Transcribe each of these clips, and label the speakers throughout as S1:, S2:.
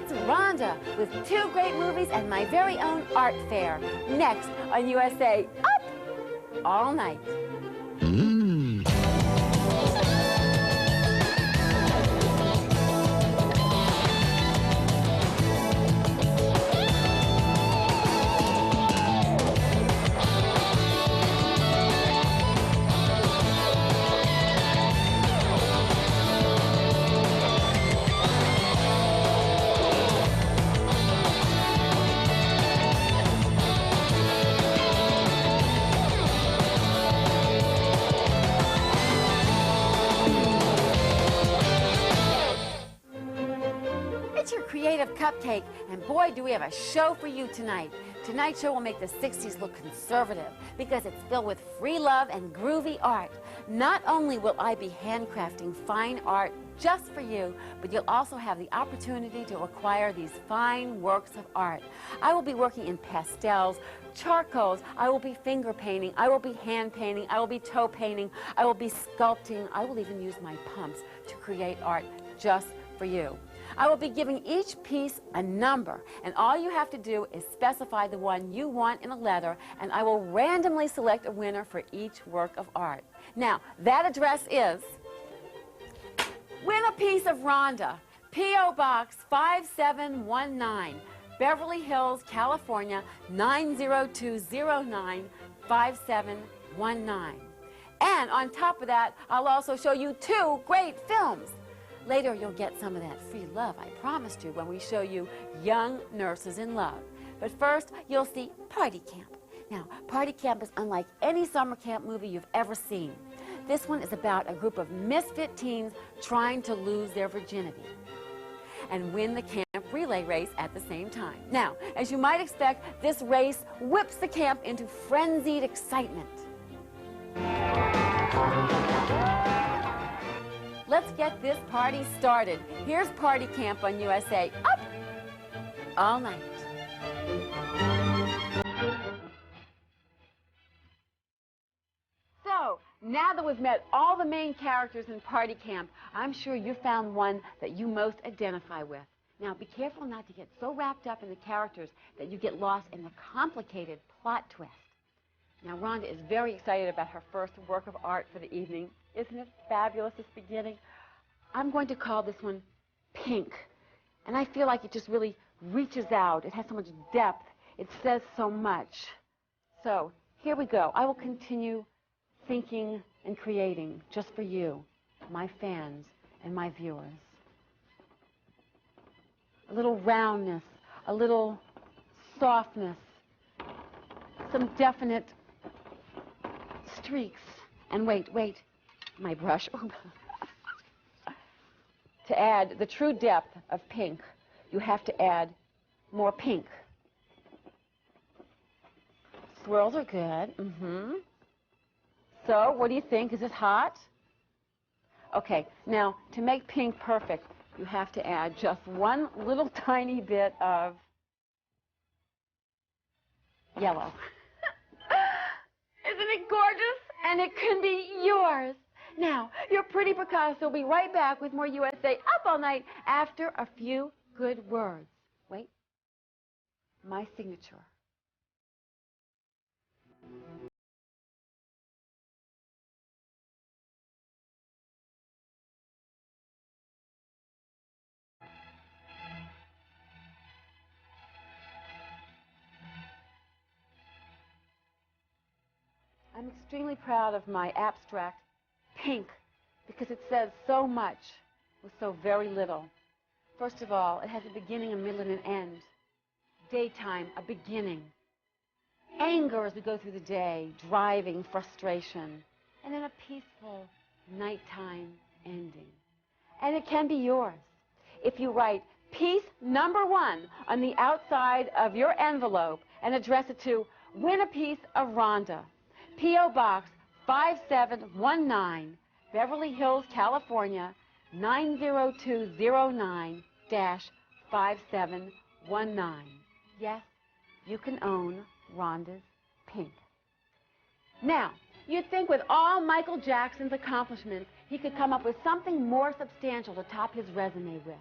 S1: It's Rhonda with 2 great movies and my very own art fair. Next on USA Up All Night. Creative Cupcake, and boy, do we have a show for you tonight. Tonight's show will make the 60s look conservative because it's filled with free love and groovy art. Not only will I be handcrafting fine art just for you, but you'll also have the opportunity to acquire these fine works of art. I will be working in pastels, charcoals, I will be finger painting, I will be hand painting, I will be toe painting, I will be sculpting, I will even use my pumps to create art just for you. I will be giving each piece a number, and all you have to do is specify the one you want in a letter, and I will randomly select a winner for each work of art. Now, that address is Win a Piece of Rhonda, P.O. Box 5719, Beverly Hills, California, 90209 5719. And on top of that, I'll also show you 2 great films. Later, you'll get some of that free love I promised you when we show you Young Nurses in Love. But first, you'll see Party Camp. Now, Party Camp is unlike any summer camp movie you've ever seen. This one is about a group of misfit teens trying to lose their virginity and win the camp relay race at the same time. Now, as you might expect, this race whips the camp into frenzied excitement. Let's get this party started. Here's Party Camp on USA Up All Night. So, now that we've met all the main characters in Party Camp, I'm sure you found one that you most identify with. Now, be careful not to get so wrapped up in the characters that you get lost in the complicated plot twist. Now, Rhonda is very excited about her first work of art for the evening. Isn't it fabulous, this beginning? I'm going to call this one Pink. And I feel like it just really reaches out. It has so much depth. It says so much. So, here we go. I will continue thinking and creating just for you, my fans and my viewers. A little roundness, a little softness, some definite streaks. And wait, my brush. To add the true depth of pink, you have to add more pink. Swirls are good. So, what do you think? Is this hot? Okay, now, to make pink perfect, you have to add just one little tiny bit of yellow. Isn't it gorgeous? And it can be yours. Now, your pretty Picasso will be right back with more USA Up All Night after a few good words. Wait. My signature. I'm extremely proud of my abstract Pink because it says so much with so very little. First of all, it has a beginning, a middle, and an end. Daytime, a beginning. Anger as we go through the day, driving, frustration. And then a peaceful nighttime ending. And it can be yours if you write piece number 1 on the outside of your envelope and address it to Win a Piece of Rhonda, P.O. Box 5719, Beverly Hills, California, 90209-5719. Yes, you can own Rhonda's Pink. Now, you'd think with all Michael Jackson's accomplishments, he could come up with something more substantial to top his resume with.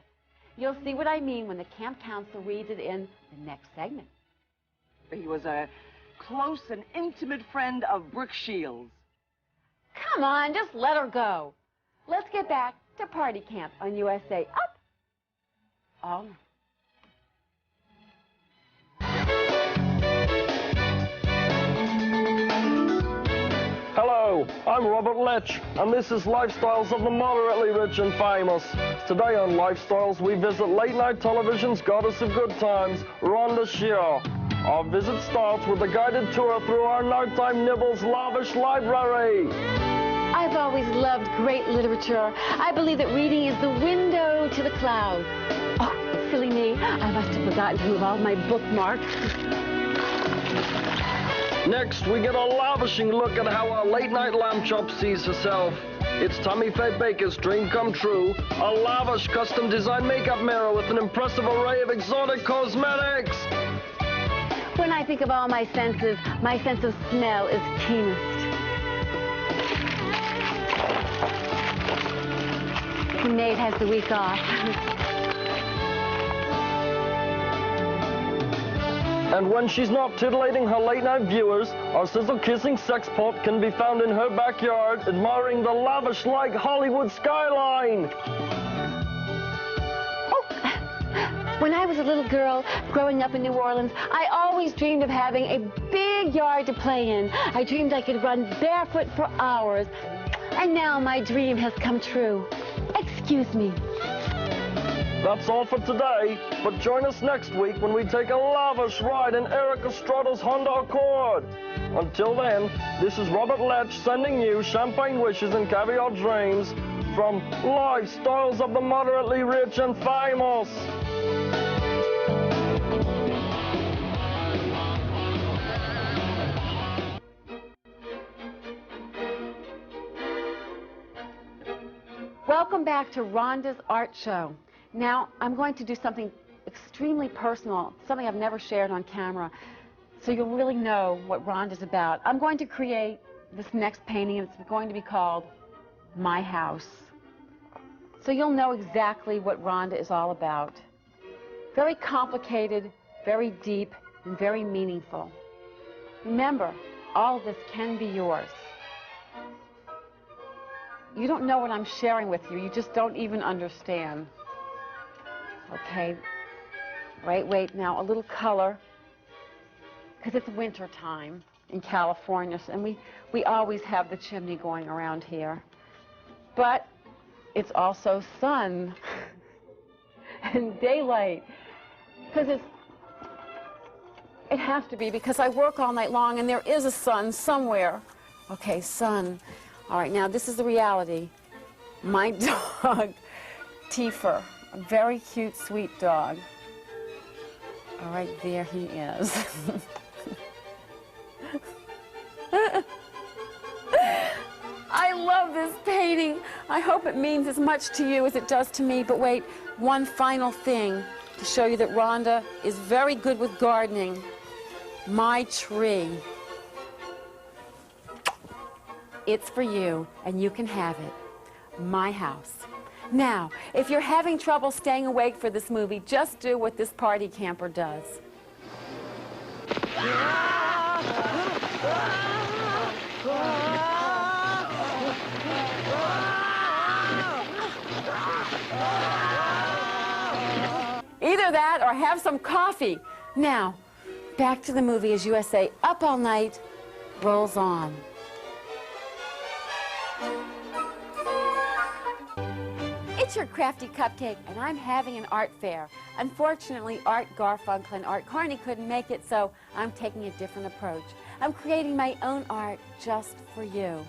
S1: You'll see what I mean when the camp counselor reads it in the next segment.
S2: He was a close and intimate friend of Brooke Shields.
S1: Come on, just let her go. Let's get back to party camp on USA Up All Night.
S3: Hello, I'm Robert Letch, and this is Lifestyles of the Moderately Rich and Famous. Today on Lifestyles, we visit late-night television's goddess of good times, Rhonda Shear. Our visit starts with a guided tour through our nighttime nibbles lavish library.
S1: I've always loved great literature. I believe that reading is the window to the clouds. Oh, silly me. I must have forgotten to move all my bookmarks.
S3: Next, we get a lavishing look at how our late-night lamb chop sees herself. It's Tammy Faye Baker's dream come true, a lavish custom-designed makeup mirror with an impressive array of exotic cosmetics.
S1: When I think of all my senses, my sense of smell is keenest. The maid has the week off.
S3: And when she's not titillating her late-night viewers, our sizzle-kissing sex pot can be found in her backyard, admiring the lavish-like Hollywood skyline.
S1: Oh, when I was a little girl growing up in New Orleans, I always dreamed of having a big yard to play in. I dreamed I could run barefoot for hours. And now my dream has come true. Excuse me.
S3: That's all for today, but join us next week when we take a lavish ride in Eric Estrada's Honda Accord. Until then, this is Robert Letch sending you champagne wishes and caviar dreams from Lifestyles of the Moderately Rich and Famous.
S1: Welcome back to Rhonda's Art Show. Now, I'm going to do something extremely personal, something I've never shared on camera, so you'll really know what Rhonda's about. I'm going to create this next painting, and it's going to be called My House. So you'll know exactly what Rhonda is all about. Very complicated, very deep, and very meaningful. Remember, all of this can be yours. You don't know what I'm sharing with you. You just don't even understand. Okay, wait, now a little color, because it's winter time in California, and we always have the chimney going around here. But it's also sun and daylight, because it has to be, because I work all night long and there is a sun somewhere. Okay, sun. All right, now this is the reality. My dog, Tifer, a very cute, sweet dog. All right, there he is. I love this painting. I hope it means as much to you as it does to me. But wait, one final thing to show you that Rhonda is very good with gardening. My tree. It's for you, and you can have it. My house. Now, if you're having trouble staying awake for this movie, just do what this party camper does. Either that or have some coffee. Now, back to the movie as USA Up All Night rolls on. It's your crafty cupcake, and I'm having an art fair. Unfortunately, Art Garfunkel and Art Carney couldn't make it, so I'm taking a different approach. I'm creating my own art just for you.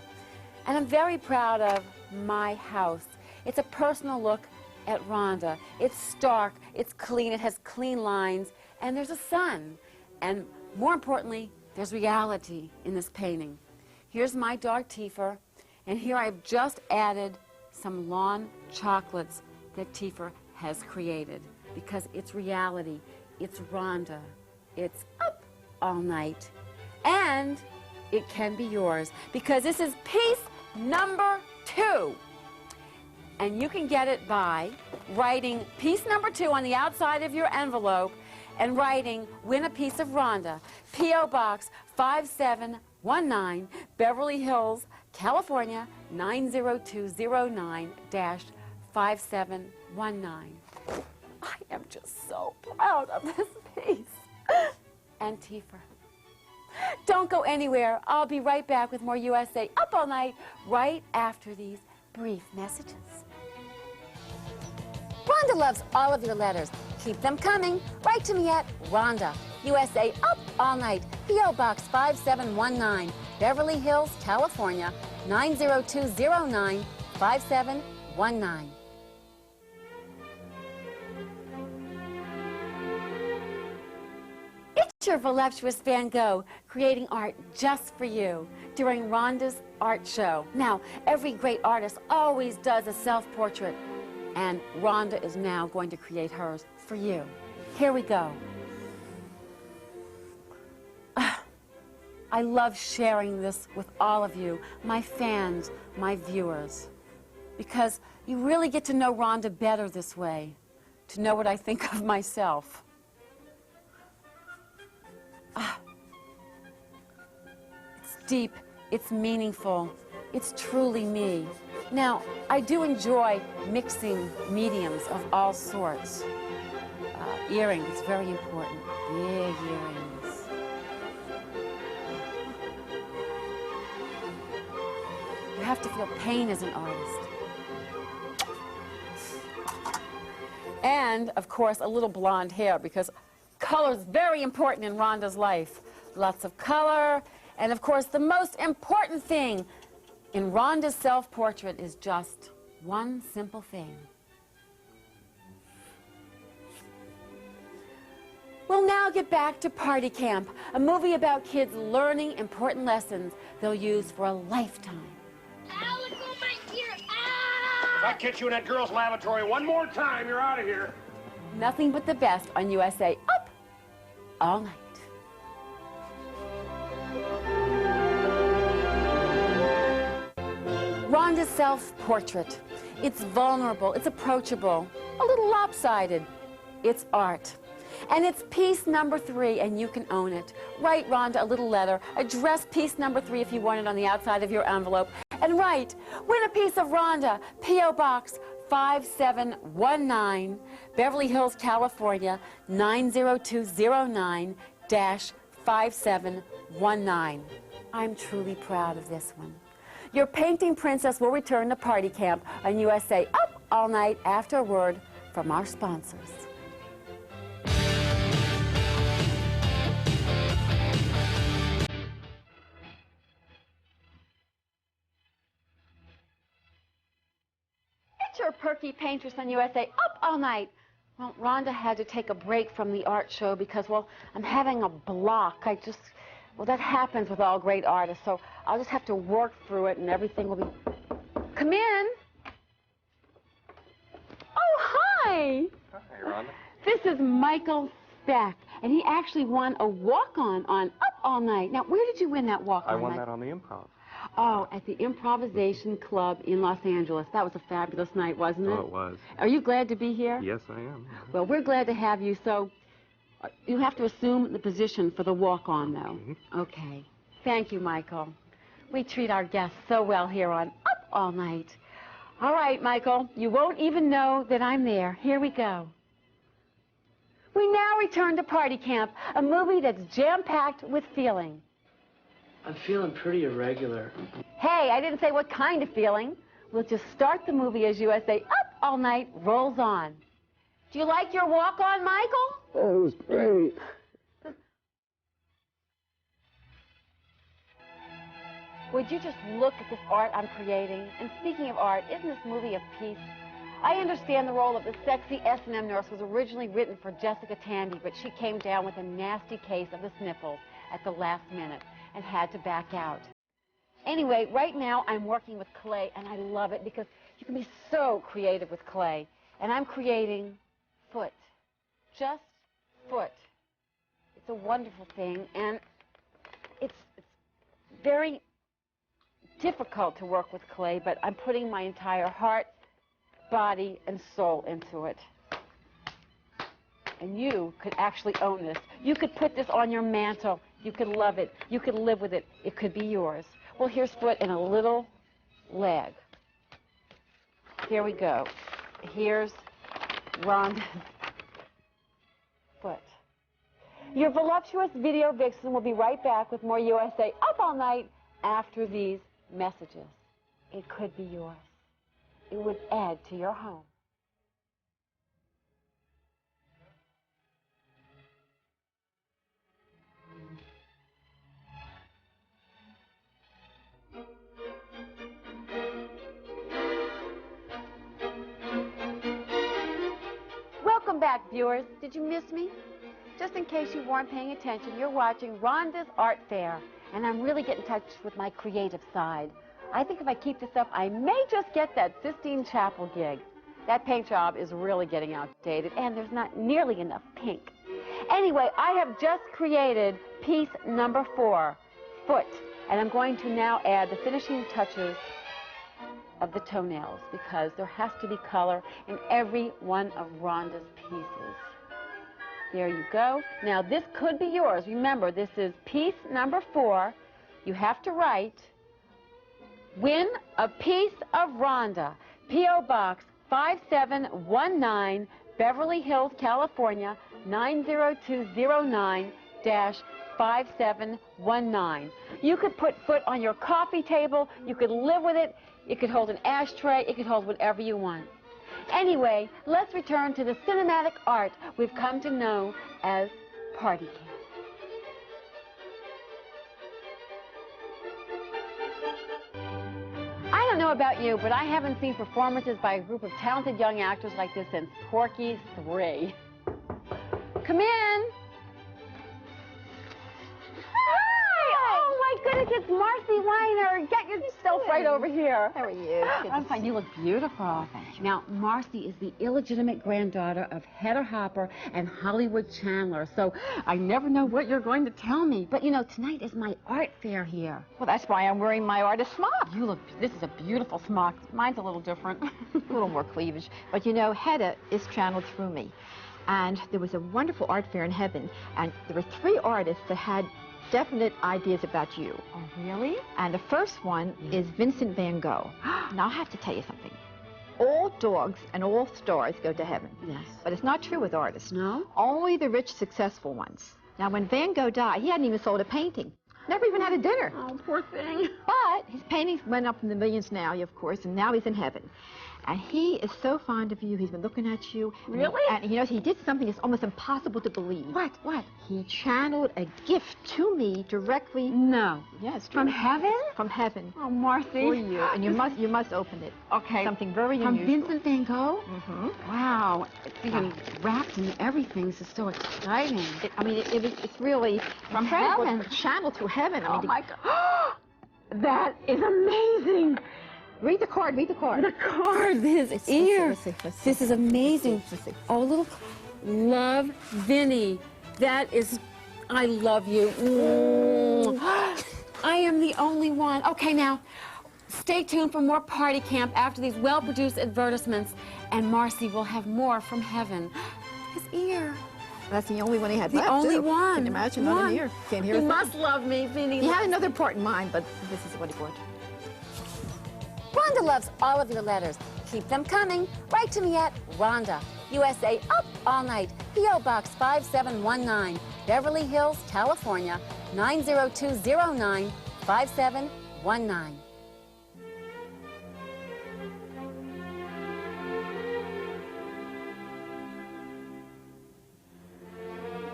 S1: And I'm very proud of my house. It's a personal look at Rhonda. It's stark, it's clean, it has clean lines, and there's a sun. And more importantly, there's reality in this painting. Here's my dog Tifer, and here I've just added some lawn chocolates that Tifer has created, because it's reality, it's Rhonda, it's up all night, and it can be yours, because this is piece number 2, and you can get it by writing piece number 2 on the outside of your envelope and writing "Win a Piece of Rhonda," P.O. Box 5719, Beverly Hills, California 90209-5719. I am just so proud of this piece. And Tifa. Don't go anywhere. I'll be right back with more USA Up All Night right after these brief messages. Rhonda loves all of your letters. Keep them coming. Write to me at Rhonda, USA Up All Night, P.O. Box 5719, Beverly Hills, California 90209-5719. It's your voluptuous Van Gogh creating art just for you during Rhonda's art show. Now, every great artist always does a self-portrait, and Rhonda is now going to create hers for you. Here we go. I love sharing this with all of you, my fans, my viewers, because you really get to know Rhonda better this way, to know what I think of myself. It's deep, it's meaningful, it's truly me. Now, I do enjoy mixing mediums of all sorts. Earrings, very important, big earrings. You have to feel pain as an artist. And, of course, a little blonde hair, because color is very important in Rhonda's life. Lots of color, and of course, the most important thing in Rhonda's self-portrait is just one simple thing. We'll now get back to Party Camp, a movie about kids learning important lessons they'll use for a lifetime.
S4: Ow, look on my ear. Ow!
S5: If I catch you in that girl's lavatory one more time, you're out of here.
S1: Nothing but the best on USA Up All Night. Rhonda's self-portrait. It's vulnerable, it's approachable, a little lopsided. It's art. And it's piece number 3, and you can own it. Write Rhonda a little letter. Address piece number 3 if you want it on the outside of your envelope. And write, "Win a Piece of Rhonda," P.O. Box 5719, Beverly Hills, California 90209-5719. I'm truly proud of this one. Your painting princess will return to Party Camp on USA Up All Night after a word from our sponsors. It's your perky paintress on USA Up All Night. Well, Rhonda had to take a break from the art show because, well, I'm having a block. Well, that happens with all great artists, so I'll just have to work through it and everything will be... Come in. Oh, hi.
S5: Hi, Rhonda.
S1: This is Michael Speck, and he actually won a walk-on on Up All Night. Now, where did you win that walk-on?
S5: I won that on the Improv.
S1: Oh, at the Improvisation Club in Los Angeles. That was a fabulous night, wasn't it?
S5: Oh, it was.
S1: Are you glad to be here?
S5: Yes, I am.
S1: Well, we're glad to have you, so you have to assume the position for the walk-on, though. Okay. Thank you, Michael. We treat our guests so well here on Up All Night. All right, Michael, you won't even know that I'm there. Here we go. We now return to Party Camp, a movie that's jam-packed with feeling.
S6: I'm feeling pretty irregular.
S1: Hey, I didn't say what kind of feeling. We'll just start the movie as USA Up All Night rolls on. Do you like your walk-on, Michael?
S6: Oh, it was great.
S1: Would you just look at this art I'm creating? And speaking of art, isn't this movie a piece? I understand the role of the sexy S&M nurse was originally written for Jessica Tandy, but she came down with a nasty case of the sniffles at the last minute and had to back out. Anyway, right now I'm working with clay, and I love it because you can be so creative with clay. And I'm creating foot. Just foot. It's a wonderful thing, and it's very difficult to work with clay, but I'm putting my entire heart, body and soul into it. And you could actually own this. You could put this on your mantle. You could love it. You could live with it. It could be yours. Well, here's foot and a little leg. Here we go. Here's Rhonda's foot. Your voluptuous video vixen will be right back with more USA Up All Night after these messages. It could be yours. It would add to your home. Welcome back, viewers. Did you miss me? Just in case you weren't paying attention, you're watching Rhonda's Art Fair, and I'm really getting in touch with my creative side. I think if I keep this up, I may just get that Sistine Chapel gig. That paint job is really getting outdated, and there's not nearly enough pink. Anyway, I have just created piece number 4, foot, and I'm going to now add the finishing touches of the toenails, because there has to be color in every one of Rhonda's pieces. There you go. Now, this could be yours. Remember, this is piece number 4. You have to write, win a piece of Rhonda, P.O. Box 5719, Beverly Hills, California, 90209-5719. You could put foot on your coffee table. You could live with it. It could hold an ashtray. It could hold whatever you want. Anyway, let's return to the cinematic art we've come to know as party camp. I don't know about you, but I haven't seen performances by a group of talented young actors like this since Porky 3. Come in. It's Marcy Weiner. Get yourself right over here.
S7: How are you?
S1: I'm fine. You look beautiful.
S7: Thank you.
S1: Now, Marcy is the illegitimate granddaughter of Hedda Hopper and Hollywood Chandler, so I never know what you're going to tell me. But, you know, tonight is my art fair here.
S7: Well, that's why I'm wearing my artist smock.
S1: You look, this is a beautiful smock. Mine's a little different.
S7: A little more cleavage. But, you know, Hedda is channeled through me. And there was a wonderful art fair in heaven, and there were 3 artists that had definite ideas about you.
S1: Oh, really?
S7: And the first one is Vincent van Gogh. Now, I have to tell you something. All dogs and all stars go to heaven.
S1: Yes.
S7: But it's not true with artists.
S1: No?
S7: Only the rich, successful ones. Now, when Van Gogh died, he hadn't even sold a painting. Never even had a dinner.
S1: Oh, poor thing.
S7: But his paintings went up in the millions now, of course, and now he's in heaven. And he is so fond of you. He's been looking at you.
S1: Really?
S7: And you know, he did something that's almost impossible to believe.
S1: What? What?
S7: He channeled a gift to me directly.
S1: No.
S7: Yes,
S1: From heaven?
S7: From heaven.
S1: Oh, Marcy.
S7: For you. And you must open it.
S1: Okay.
S7: Something very
S1: From
S7: unusual.
S1: Vincent van Gogh?
S7: Mm-hmm.
S1: Wow. It's even wrapped in everything. This is so exciting.
S7: It's really
S1: From
S7: incredible.
S1: heaven.
S7: It's channeled through heaven.
S1: Oh, my God. That is amazing.
S7: Read the card, read the card.
S1: The card, his ear.
S7: Let's see.
S1: This is amazing.
S7: Let's see.
S1: Oh, little love, Vinny. That is, I love you. I am the only one. Okay, now, stay tuned for more party camp after these well-produced advertisements, and Marcy will have more from heaven. His ear.
S7: That's the only one he had
S1: The
S7: left,
S1: only
S7: too.
S1: one.
S7: Can you imagine? Not in here. Can't hear
S1: He
S7: a thing.
S1: must love me, Vinny.
S7: He had another part in mind, but this is what he brought.
S1: Rhonda loves all of your letters. Keep them coming. Write to me at Rhonda, USA Up All Night, P.O. Box 5719, Beverly Hills, California, 90209-5719.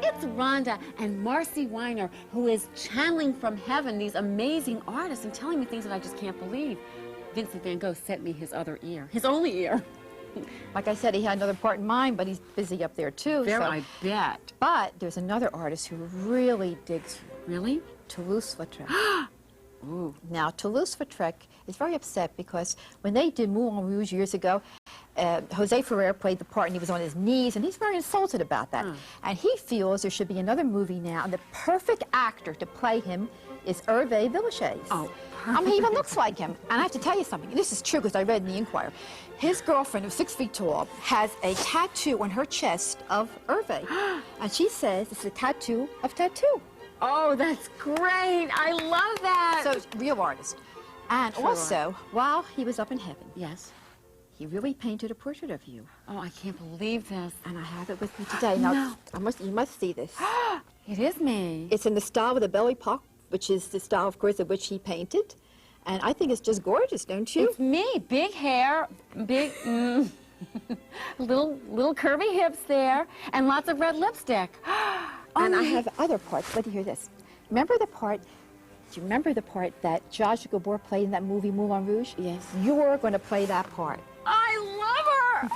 S1: It's Rhonda and Marcy Weiner, who is channeling from heaven these amazing artists and telling me things that I just can't believe. Vincent van Gogh sent me his other ear, his only ear.
S7: Like I said, he had another part in mind, but he's busy up there, too.
S1: There,
S7: so.
S1: I bet.
S7: But there's another artist who really digs you.
S1: Really?
S7: Toulouse-Lautrec. Now, Toulouse-Lautrec is very upset because when they did Moulin Rouge years ago, Jose Ferrer played the part, and he was on his knees, and he's very insulted about that. And he feels there should be another movie now, and the perfect actor to play him is Hervé Villechaize.
S1: Oh,
S7: I mean, he even looks like him. And I have to tell you something. This is true because I read in the Inquirer. His girlfriend, who's 6 feet tall, has a tattoo on her chest of Hervé. And she says it's a tattoo of tattoo.
S1: Oh, that's great. I love that.
S7: So, real artist. And
S1: True
S7: also, while he was up in heaven,
S1: yes.
S7: he really painted a portrait of you.
S1: Oh, I can't believe this.
S7: And I have it with me today. Now,
S1: No.
S7: you must see this.
S1: It is me.
S7: It's in the style of the belly puck, which is the style, of course, of which he painted. And I think it's just gorgeous, don't you?
S1: It's me. Big hair, big, little curvy hips there, and lots of red lipstick.
S7: And I have other parts. Let me hear this. Remember the part, do you remember the part that Zsa Gabor played in that movie Moulin Rouge?
S1: Yes.
S7: You're going to play that part.
S1: I love her!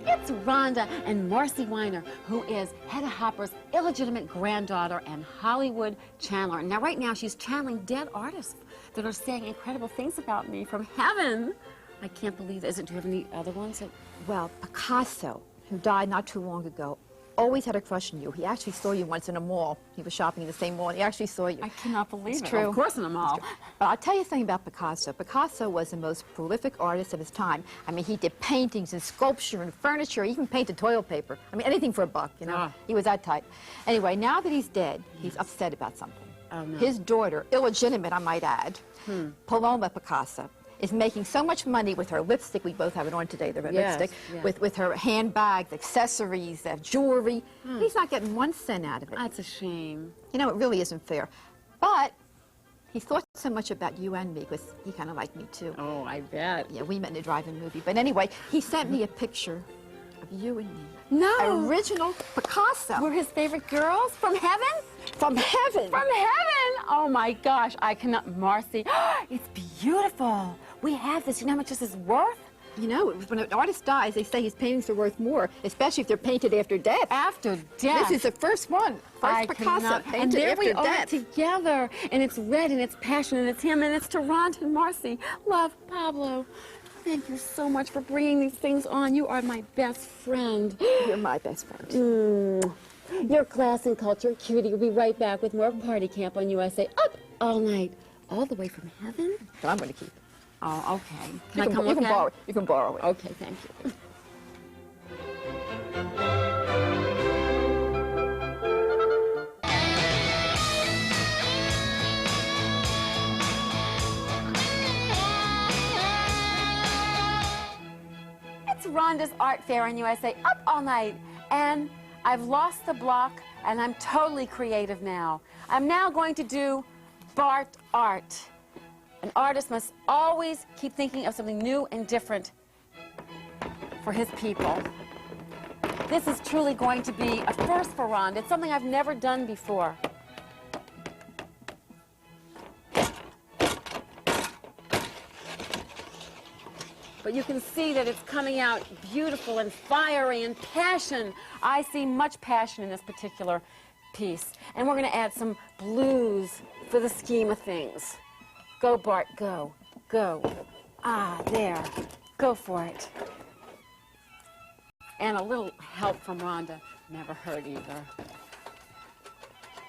S1: It's Rhonda and Marcy Weiner, who is Hedda Hopper's illegitimate granddaughter and Hollywood channeler. Now, right now, she's channeling dead artists that are saying incredible things about me from heaven. I can't believe this. Do you have any other ones?
S7: Well, Picasso, who died not too long ago, always had a crush on you. He actually saw you once in a mall. He was shopping in the same mall, and he actually saw you.
S1: I cannot believe
S7: It's
S1: it.
S7: true.
S1: Of course in a mall.
S7: But I'll tell you something about Picasso. Picasso was the most prolific artist of his time. I mean, he did paintings and sculpture and furniture. He even painted toilet paper. I mean, anything for a buck, you know.
S1: Ah.
S7: He was that type. Anyway, now that he's dead, he's upset about something.
S1: Oh, no.
S7: His daughter, illegitimate, I might add, Paloma Picasso, is making so much money with her lipstick. We both have it on today, the red
S1: Yes,
S7: lipstick.
S1: yes.
S7: With her handbags, accessories, jewelry. He's not getting 1 cent out of it.
S1: That's a shame.
S7: You know, it really isn't fair. But he thought so much about you and me because he kind of liked me too.
S1: Oh, I bet.
S7: Yeah, we met in a drive-in movie. But anyway, he sent me a picture of you and me.
S1: No.
S7: Original Picasso.
S1: We're his favorite girls from heaven?
S7: From heaven.
S1: From heaven! Oh my gosh, I cannot, Marcy. It's beautiful. We have this. You know how much this is worth?
S7: You know, when an artist dies, they say his paintings are worth more, especially if they're painted after death.
S1: After death.
S7: This is the first one. First Picasso painted
S1: and there
S7: after
S1: we
S7: death.
S1: are together, and it's red, and it's passion, and it's him, and it's to Rhonda and Marcy. Love, Pablo. Thank you so much for bringing these things on. You are my best friend.
S7: You're my best friend.
S1: Your class and culture, cutie. We'll be right back with more Party Camp on USA. Up all night, all the way from heaven.
S7: But I'm going to keep it.
S1: Oh, okay.
S7: You
S1: Can I come
S7: you
S1: look
S7: can
S1: at it?
S7: borrow it. You can borrow it.
S1: Okay, thank you. It's Rhonda's Art Fair on USA, up all night, and I've lost the block, and I'm totally creative now. I'm now going to do Bart art. An artist must always keep thinking of something new and different for his people. This is truly going to be a first for Rhonda. It's something I've never done before. But you can see that it's coming out beautiful and fiery and passion. I see much passion in this particular piece. And we're going to add some blues for the scheme of things. Go, Bart, go. Go. Ah, there. Go for it. And a little help from Rhonda never hurt either.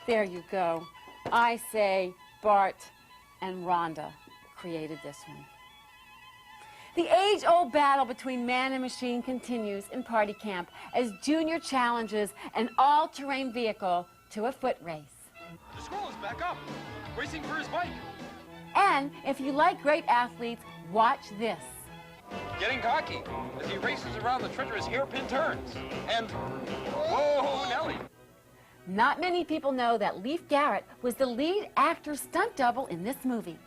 S1: There you go. I say Bart and Rhonda created this one. The age-old battle between man and machine continues in Party Camp as Junior challenges an all-terrain vehicle to a foot race.
S5: The scroll is back up, racing for his bike.
S1: And if you like great athletes, watch this.
S5: Getting cocky as he races around the treacherous hairpin turns. And, whoa, Nelly.
S1: Not many people know that Leif Garrett was the lead actor stunt double in this movie.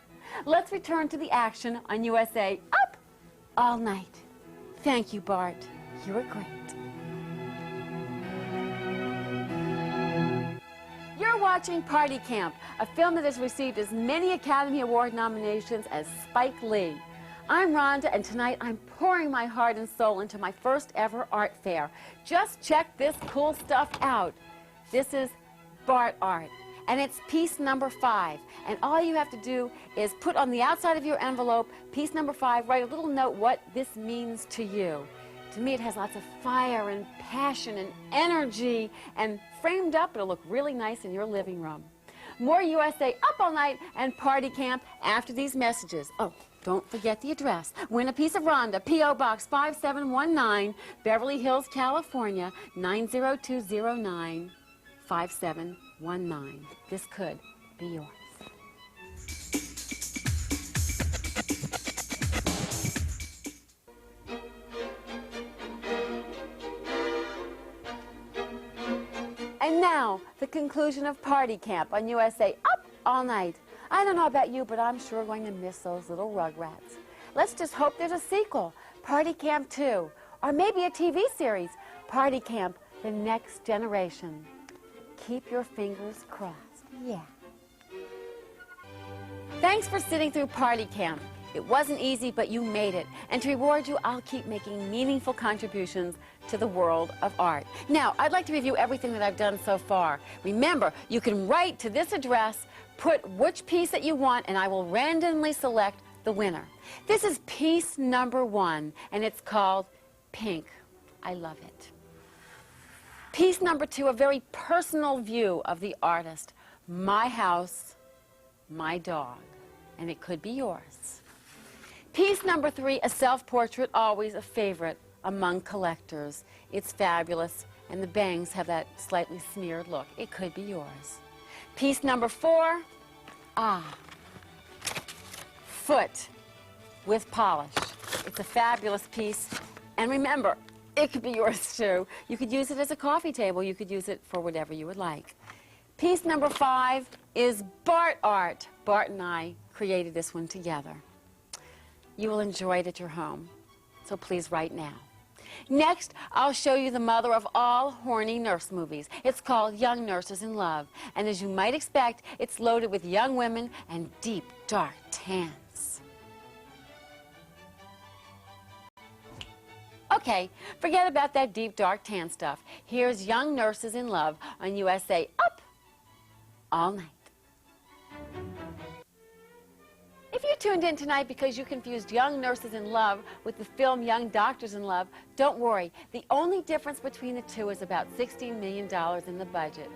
S1: Let's return to the action on USA Up all night. Thank you, Bart. You were great. You're watching Party Camp, a film that has received as many Academy Award nominations as Spike Lee. I'm Rhonda, and tonight I'm pouring my heart and soul into my first ever art fair. Just check this cool stuff out. This is Bart art, and it's piece number 5. And all you have to do is put on the outside of your envelope, piece number 5, write a little note what this means to you. To me, it has lots of fire and passion and energy, and framed up, it'll look really nice in your living room. More USA Up All Night and Party Camp after these messages. Oh, don't forget the address. Win a piece of Rhonda, P.O. Box 5719, Beverly Hills, California, 90209, 5719. This could be yours. And now, the conclusion of Party Camp on USA Up All Night. I don't know about you, but I'm sure going to miss those little rugrats. Let's just hope there's a sequel, Party Camp 2, or maybe a TV series, Party Camp, The Next Generation. Keep your fingers crossed. Yeah. Thanks for sitting through Party Camp. It wasn't easy, but you made it. And to reward you, I'll keep making meaningful contributions to the world of art. Now, I'd like to review everything that I've done so far. Remember, you can write to this address, put which piece that you want, and I will randomly select the winner. This is piece number 1, and it's called Pink. I love it. Piece number 2, a very personal view of the artist. My house, my dog, and it could be yours. Piece number 3, a self-portrait, always a favorite among collectors. It's fabulous, and the bangs have that slightly smeared look. It could be yours. Piece number 4, foot with polish. It's a fabulous piece, and remember, it could be yours too. You could use it as a coffee table. You could use it for whatever you would like. Piece number 5 is Bart art. Bart and I created this one together. You will enjoy it at your home, so please write now. Next, I'll show you the mother of all horny nurse movies. It's called Young Nurses in Love, and as you might expect, it's loaded with young women and deep, dark tans. Okay, forget about that deep, dark tan stuff. Here's Young Nurses in Love on USA Up All Night. If you tuned in tonight because you confused Young Nurses in Love with the film Young Doctors in Love, don't worry. The only difference between the two is about $16 million in the budget.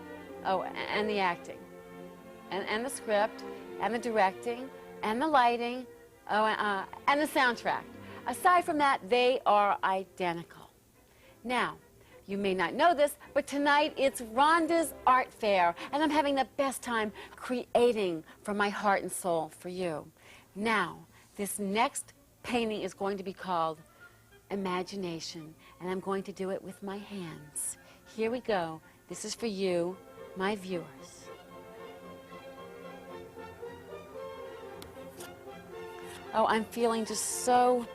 S1: Oh, and the acting, and the script, and the directing, and the lighting, and the soundtrack. Aside from that, they are identical. Now, you may not know this, but tonight it's Rhonda's Art Fair, and I'm having the best time creating from my heart and soul for you. Now, this next painting is going to be called Imagination, and I'm going to do it with my hands. Here we go. This is for you, my viewers. Oh, I'm feeling just so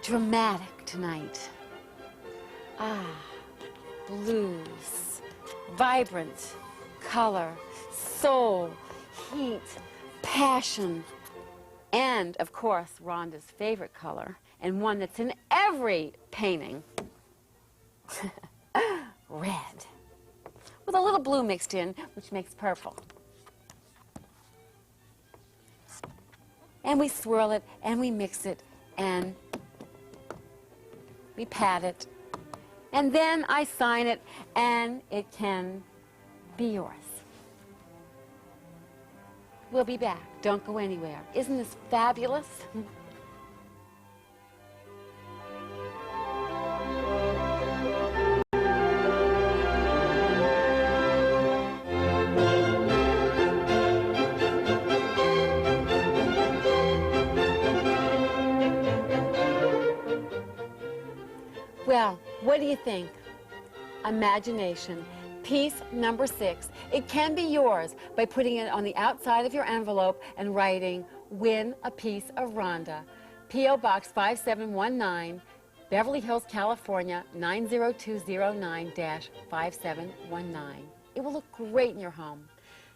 S1: dramatic tonight. Blues, vibrant, color, soul, heat, passion, and, of course, Rhonda's favorite color, and one that's in every painting, red, with a little blue mixed in, which makes purple. And we swirl it, and we mix it, and we pat it, and then I sign it, and it can be yours. We'll be back. Don't go anywhere. Isn't this fabulous? Well, what do you think? Imagination. Piece number 6. It can be yours by putting it on the outside of your envelope and writing, "Win a piece of Rhonda." P.O. Box 5719, Beverly Hills, California, 90209-5719. It will look great in your home.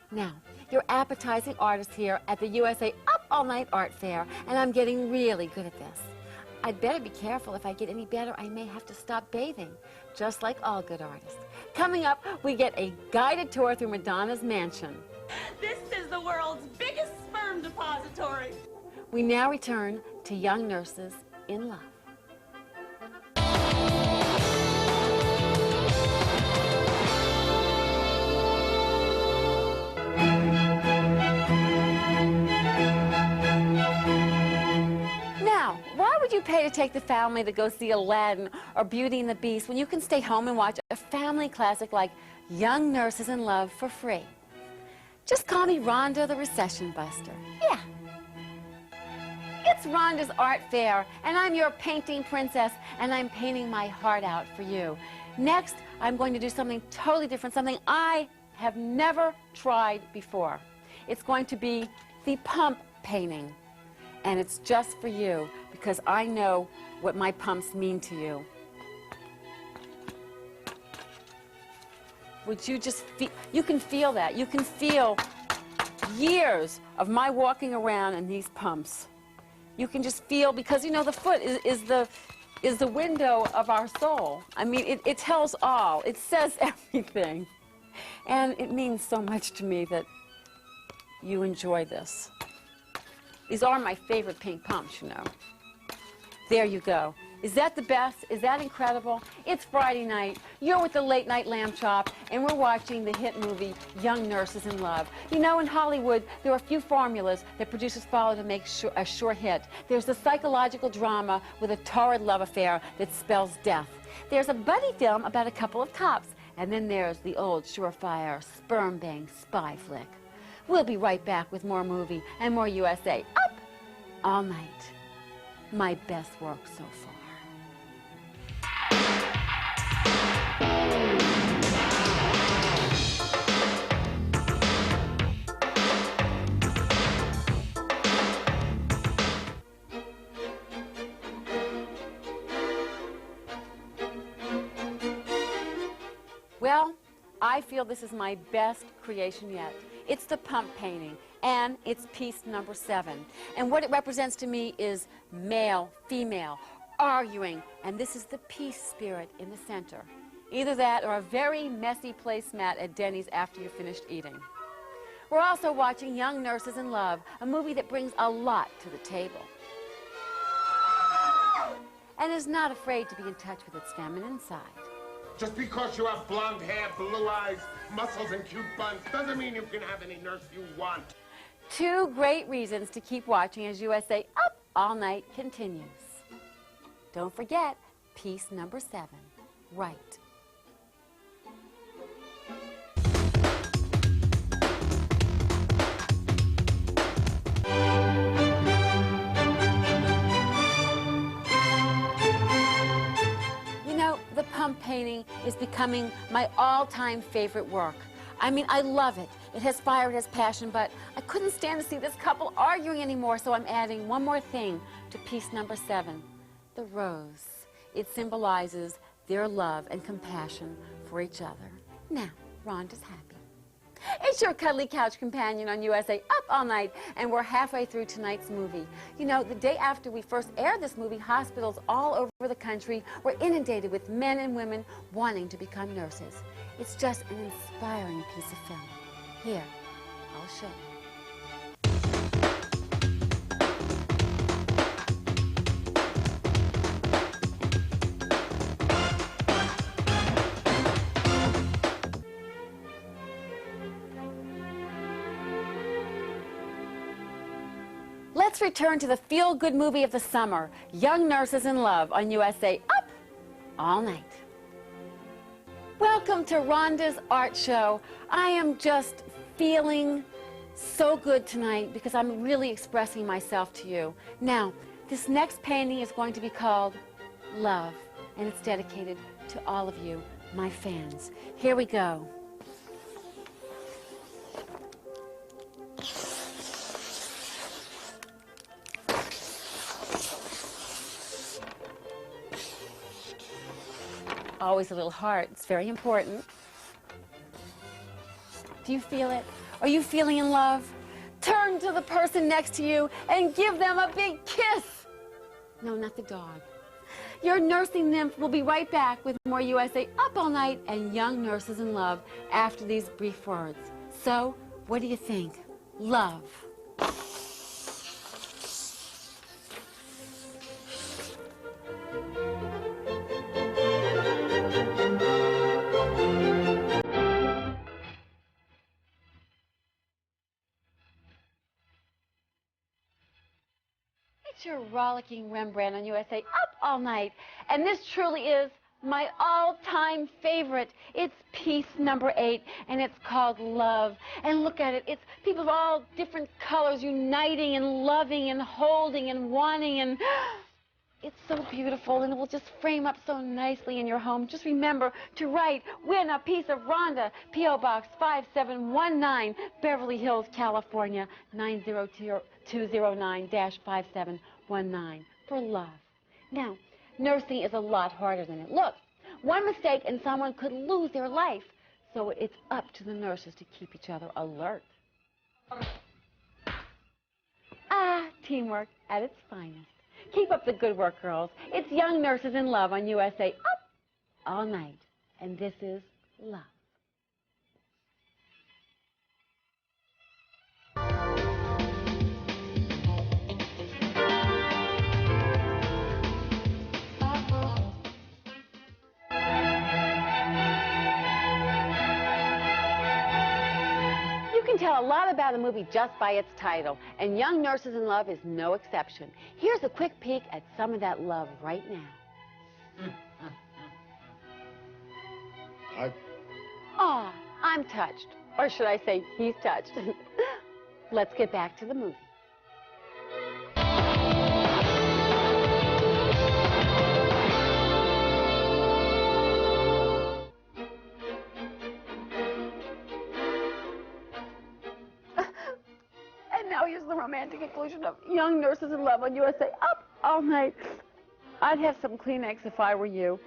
S1: Now, your appetizing artist here at the USA Up All Night Art Fair, and I'm getting really good at this. I'd better be careful. If I get any better, I may have to stop bathing, just like all good artists. Coming up, we get a guided tour through Madonna's mansion.
S8: This is the world's biggest sperm depository.
S1: We now return to young nurses in love. Now, why would you pay to take the family to go see Aladdin or Beauty and the Beast when you can stay home and watch a family classic like Young Nurses in Love for free? Just call me Rhonda the Recession Buster. Yeah. It's Rhonda's Art Fair, and I'm your painting princess, and I'm painting my heart out for you. Next, I'm going to do something totally different, something I have never tried before. It's going to be the pump painting, and it's just for you because I know what my pumps mean to you. Would you just feel, you can feel that. You can feel years of my walking around in these pumps. You can just feel, because you know the foot is the window of our soul. I mean, it tells all. It says everything. And it means so much to me that you enjoy this. These are my favorite pink pumps, you know. There you go. Is that the best? Is that incredible? It's Friday night. You're with the Late Night Lamb Chop, and we're watching the hit movie Young Nurses in Love. You know, in Hollywood, there are a few formulas that producers follow to make a sure hit. There's the psychological drama with a torrid love affair that spells death. There's a buddy film about a couple of cops. And then there's the old surefire sperm bang spy flick. We'll be right back with more movie and more USA up all night. My best work so far. Well, I feel this is my best creation yet. It's the pump painting, and it's piece number 7. And what it represents to me is male, female, arguing, and this is the peace spirit in the center. Either that or a very messy placemat at Denny's after you're finished eating. We're also watching Young Nurses in Love, a movie that brings a lot to the table. And is not afraid to be in touch with its feminine side.
S9: Just because you have blonde hair, blue eyes, muscles, and cute buns doesn't mean you can have any nurse you want.
S1: 2 great reasons to keep watching as USA Up All Night continues. Don't forget, piece number 7, right. The pump painting is becoming my all-time favorite work. I mean, I love it. It has fire, it has passion, but I couldn't stand to see this couple arguing anymore, so I'm adding one more thing to piece number 7, the rose. It symbolizes their love and compassion for each other. Now, Rhonda's happy. It's your cuddly couch companion on USA Up All Night, and we're halfway through tonight's movie. You know, the day after we first aired this movie, hospitals all over the country were inundated with men and women wanting to become nurses. It's just an inspiring piece of film. Here, I'll show you. Let's return to the feel-good movie of the summer, Young Nurses in Love on USA Up All Night. Welcome to Rhonda's Art Show. I am just feeling so good tonight because I'm really expressing myself to you. Now, this next painting is going to be called Love, and it's dedicated to all of you, my fans. Here we go. Always a little heart. It's very important. Do you feel it? Are you feeling in love? Turn to the person next to you and give them a big kiss. No, not the dog. Your nursing nymph will be right back with more USA Up All Night and Young Nurses in Love after these brief words. So, what do you think? Love. It's your rollicking Rembrandt on USA Up All Night. And this truly is my all-time favorite. It's piece number 8, and it's called Love. And look at it. It's people of all different colors uniting and loving and holding and wanting, and it's so beautiful, and it will just frame up so nicely in your home. Just remember to write, win a piece of Rhonda, P.O. Box 5719, Beverly Hills, California, 90209-5719 for Love. Now, nursing is a lot harder than it looks. One mistake and someone could lose their life. So it's up to the nurses to keep each other alert. Teamwork at its finest. Keep up the good work, girls. It's Young Nurses in Love on USA Up All Night. And this is Love. You can tell a lot about a movie just by its title, and Young Nurses in Love is no exception. Here's a quick peek at some of that love right now. Aw, I'm touched. Or should I say, he's touched. Let's get back to the movie. And now here's the romantic conclusion of Young Nurses in Love on USA Up All Night. I'd have some Kleenex if I were you.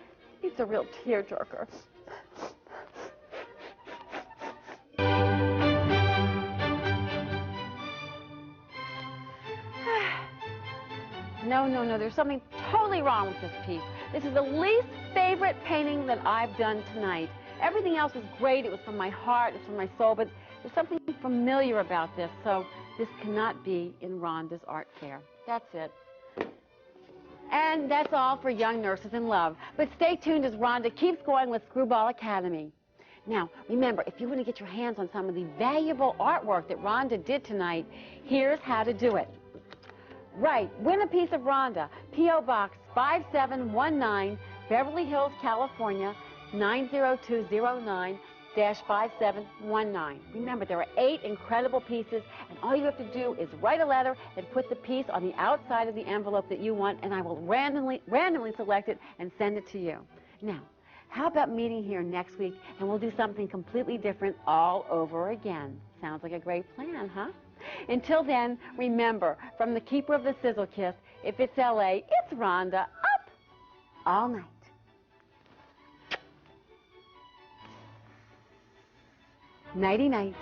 S1: It's a real tearjerker. No, there's something totally wrong with this piece. This is the least favorite painting that I've done tonight. Everything else was great. It was from my heart, it's from my soul, but there's something familiar about this, so this cannot be in Rhonda's art fair. That's it. And that's all for Young Nurses in Love. But stay tuned as Rhonda keeps going with Screwball Academy. Now, remember, if you want to get your hands on some of the valuable artwork that Rhonda did tonight, here's how to do it. Right, win a piece of Rhonda, P.O. Box 5719, Beverly Hills, California, 90209-5719. Remember, there are 8 incredible pieces, and all you have to do is write a letter and put the piece on the outside of the envelope that you want, and I will randomly select it and send it to you. Now, how about meeting here next week, and we'll do something completely different all over again? Sounds like a great plan, huh? Until then, remember, from the keeper of the Sizzle Kiss, if it's L.A., it's Rhonda Up All Night. Nighty-night.